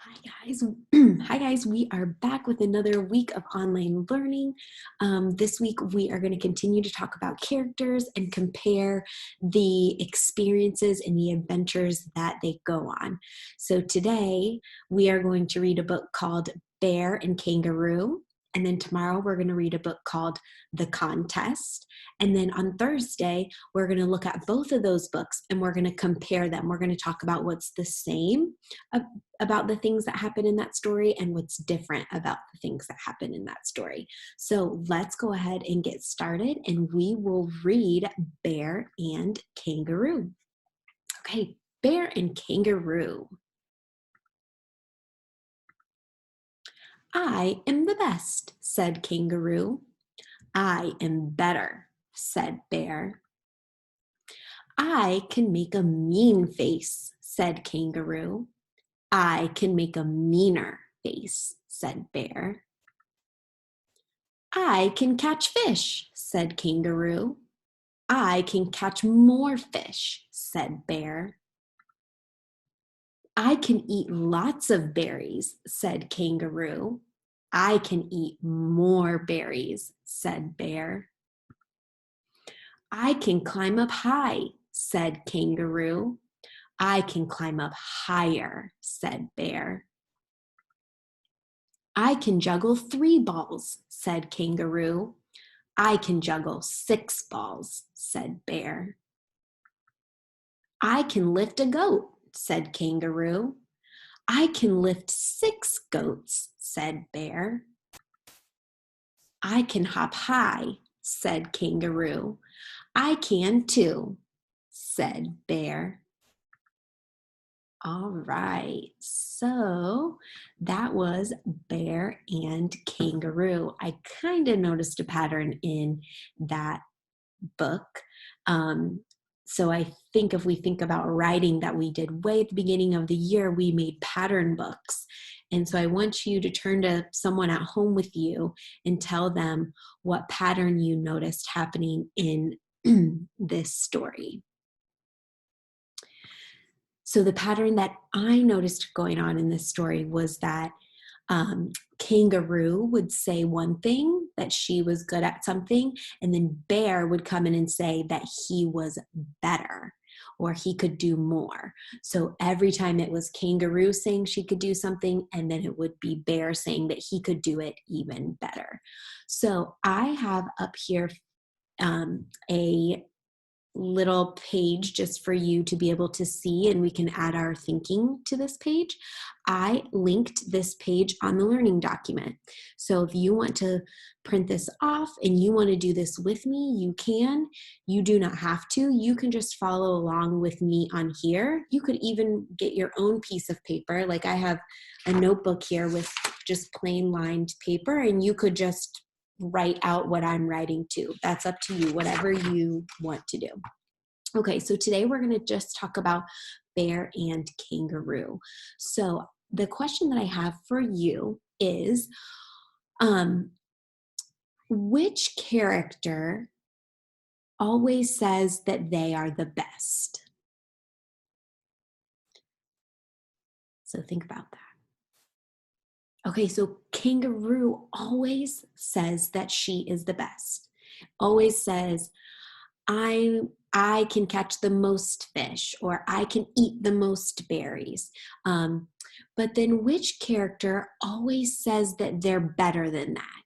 Hi guys. Hi guys, we are back with another week of online learning. This week we are going to continue to talk about characters and compare the experiences and the adventures that they go on. So today we are going to read a book called Bear and Kangaroo. And then tomorrow we're going to read a book called The Contest. And then on Thursday, we're going to look at both of those books and we're going to compare them. We're going to talk about what's the same about the things that happen in that story and what's different about the things that happen in that story. So let's go ahead and get started and we will read Bear and Kangaroo. Okay, Bear and Kangaroo. I am the best, said Kangaroo. I am better, said Bear. I can make a mean face, said Kangaroo. I can make a meaner face, said Bear. I can catch fish, said Kangaroo. I can catch more fish, said Bear. I can eat lots of berries, said Kangaroo. I can eat more berries, said Bear. I can climb up high, said Kangaroo. I can climb up higher, said Bear. I can juggle 3 balls, said Kangaroo. I can juggle 6 balls, said Bear. I can lift a goat, said Kangaroo. I can lift 6 goats, said Bear. I can hop high, said Kangaroo. I can too, said Bear. All right, so that was Bear and Kangaroo. I kind of noticed a pattern in that book. So I think if we think about writing that we did way at the beginning of the year, we made pattern books. And so I want you to turn to someone at home with you and tell them what pattern you noticed happening in this story. So the pattern that I noticed going on in this story was that Kangaroo would say one thing, that she was good at something, and then Bear would come in and say that he was better or he could do more. So every time it was Kangaroo saying she could do something, and then it would be Bear saying that he could do it even better. So I have up here a little page just for you to be able to see, and we can add our thinking to this page. I linked this page on the learning document. So if you want to print this off and you want to do this with me, you can. You do not have to. You can just follow along with me on here. You could even get your own piece of paper. Like I have a notebook here with just plain lined paper, and you could just write out what I'm writing to. That's up to you, whatever you want to do. Okay, so today we're going to just talk about Bear and Kangaroo. So the question that I have for you is, which character always says that they are the best? So think about that. Okay, so Kangaroo always says that she is the best. Always says, I can catch the most fish, or I can eat the most berries. But then which character always says that they're better than that?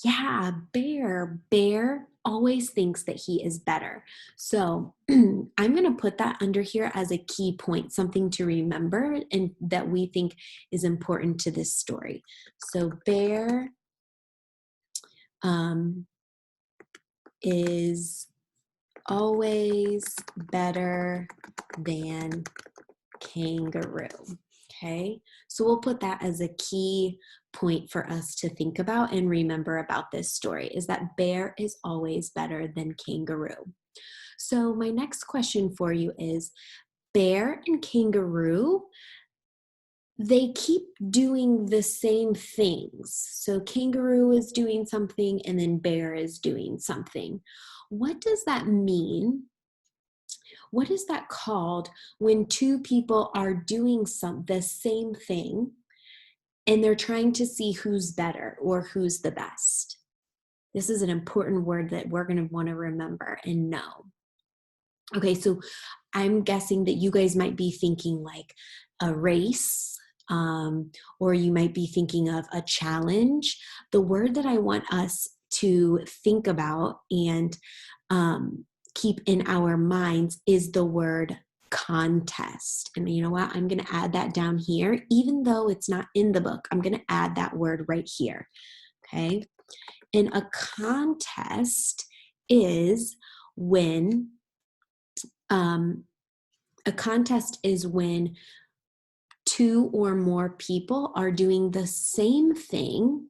Yeah, Bear. Bear always thinks that he is better. So I'm going to put that under here as a key point, something to remember and that we think is important to this story. So Bear is always better than Kangaroo. Okay, so we'll put that as a key point for us to think about and remember about this story, is that Bear is always better than Kangaroo. So my next question for you is, Bear and Kangaroo, they keep doing the same things. So Kangaroo is doing something and then Bear is doing something. What does that mean What is that called when two people are doing the same thing and they're trying to see who's better or who's the best? This is an important word that we're going to want to remember and know. Okay, so I'm guessing that you guys might be thinking like a race, or you might be thinking of a challenge. The word that I want us to think about and keep in our minds is the word contest. And you know what? I'm going to add that down here. Even though it's not in the book, I'm going to add that word right here. Okay. And a contest is when a contest is when two or more people are doing the same thing,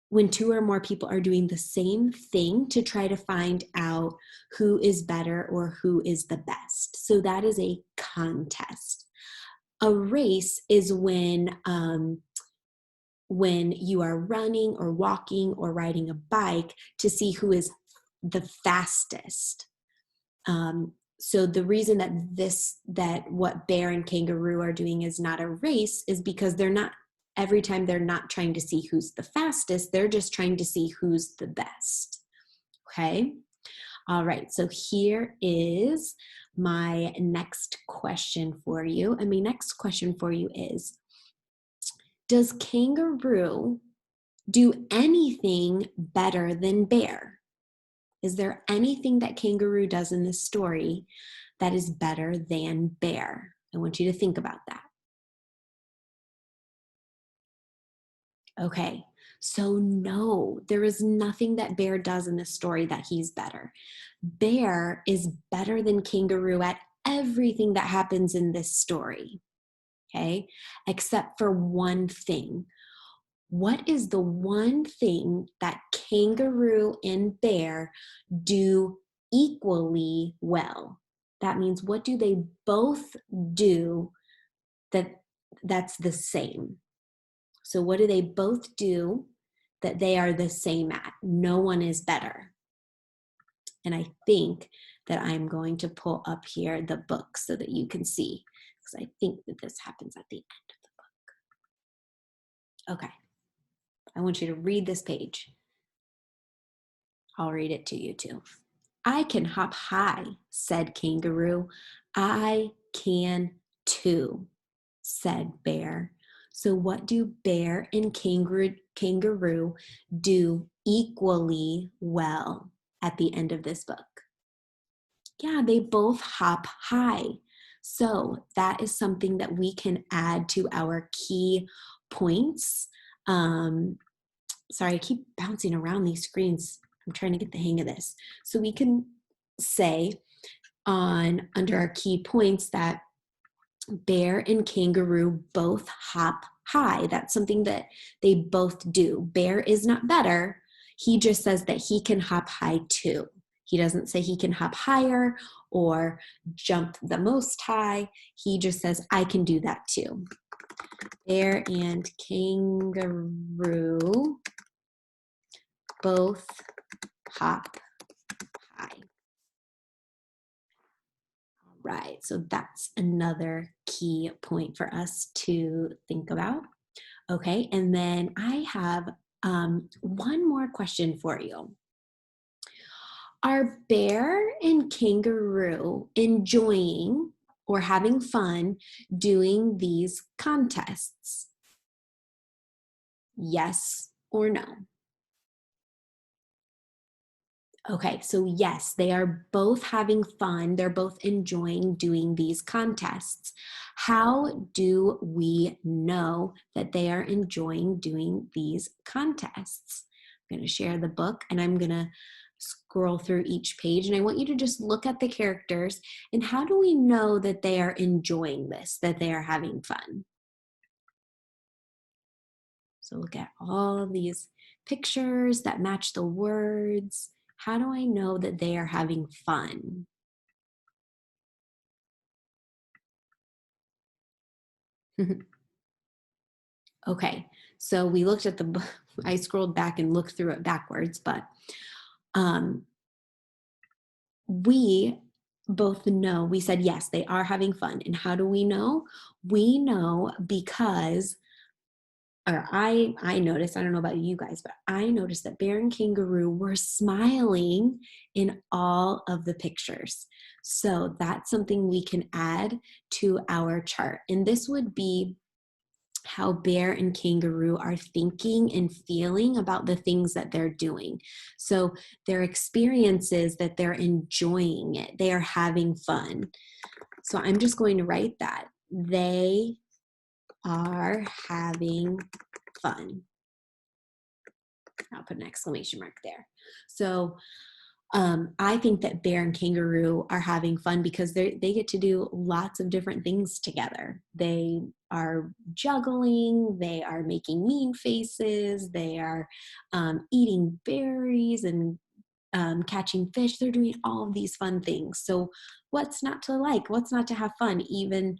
when two or more people are doing the same thing to try to find out who is better or who is the best. So that is a contest. A race is when you are running or walking or riding a bike to see who is the fastest. So the reason that what bear and kangaroo are doing is not a race is because every time they're not trying to see who's the fastest, they're just trying to see who's the best. Okay. All right. So here is my next question for you. And my next question for you is, does kangaroo do anything better than bear? Is there anything that kangaroo does in this story that is better than bear? I want you to think about that. Okay, so no, there is nothing that bear does in this story that he's better. Bear is better than kangaroo at everything that happens in this story, okay, except for one thing. What is the one thing that kangaroo and bear do equally well? That means, what do they both do that's the same? So what do they both do that they are the same at? No one is better. And I think that I'm going to pull up here the book so that you can see, because I think that this happens at the end of the book. Okay. I want you to read this page. I'll read it to you too. I can hop high, said Kangaroo. I can too, said Bear. So what do Bear and Kangaroo do equally well at the end of this book? Yeah, they both hop high. So that is something that we can add to our key points. Sorry, I keep bouncing around these screens. I'm trying to get the hang of this. So we can say under our key points that bear and kangaroo both hop high. That's something that they both do. Bear is not better. He just says that he can hop high too. He doesn't say he can hop higher or jump the most high. He just says, I can do that too. Bear and kangaroo both hop high. All right, so that's another key point for us to think about. Okay, and then I have one more question for you. Are bear and kangaroo enjoying or having fun doing these contests? Yes or no? Okay, so yes, they are both having fun. They're both enjoying doing these contests. How do we know that they are enjoying doing these contests? I'm going to share the book and I'm going to scroll through each page. And I want you to just look at the characters and how do we know that they are enjoying this, that they are having fun? So look at all of these pictures that match the words. How do I know that they are having fun? Okay, so we looked at the book. I scrolled back and looked through it backwards, but we Both know. We said, yes, they are having fun. And how do we know? We know because, or I noticed, I don't know about you guys, but I noticed that Bear and Kangaroo were smiling in all of the pictures. So that's something we can add to our chart. And this would be how Bear and Kangaroo are thinking and feeling about the things that they're doing. So their experiences that they're enjoying it, they are having fun. So I'm just going to write that. They are having fun. I'll put an exclamation mark there. So I think that Bear and Kangaroo are having fun because they get to do lots of different things together. They are juggling, they are making mean faces, they are eating berries and catching fish. They're doing all of these fun things. So what's not to like? What's not to have fun? Even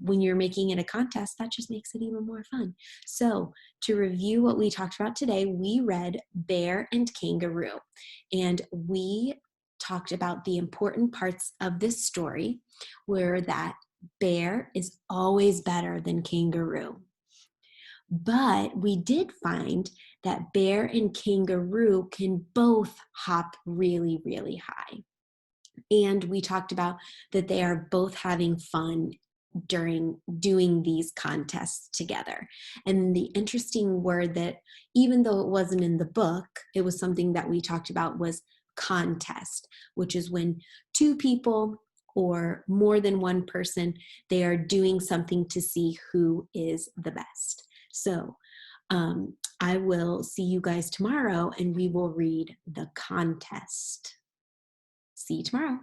when you're making it a contest, that just makes it even more fun. So to review what we talked about today, we read Bear and Kangaroo, and we talked about the important parts of this story where that bear is always better than kangaroo. But we did find that bear and kangaroo can both hop really, really high. And we talked about that they are both having fun during doing these contests together. And the interesting word that, even though it wasn't in the book, it was something that we talked about was contest, which is when two people or more than one person, they are doing something to see who is the best. So I will see you guys tomorrow and we will read The Contest. See you tomorrow.